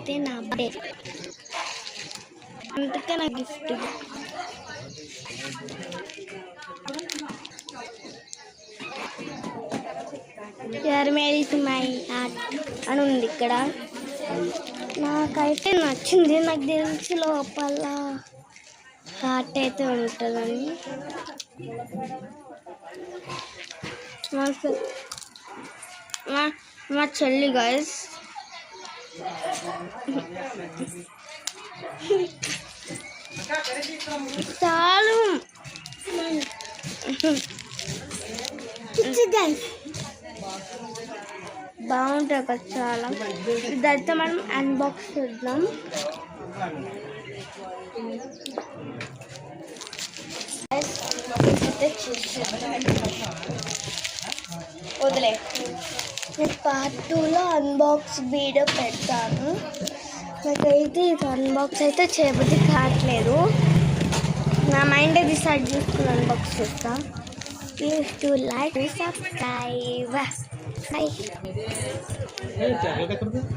అయితే నా బర్త్డే, అందుకే నా gift. You're merry to my heart అని ఉంది ఇక్కడ. నాకైతే నచ్చింది. నాకు తెలిసి లోపల హార్ట్ అయితే ఉంటుందని. మా చెల్లి గైస్ చాలు బాగుంటుంది కదా చాలా. ఇదైతే మనం అన్బాక్స్ చేద్దాం. వదిలే, నేను పార్ట్ 2లో అన్బాక్స్ వీడియో పెడతాను. నాకైతే ఇది అన్బాక్స్ అయితే చేయబుద్ధి కావట్లేదు. నా మైండ్ డిసైడ్ చేసుకుని అన్బాక్స్ చేస్తాను. Please to like, subscribe. Bye.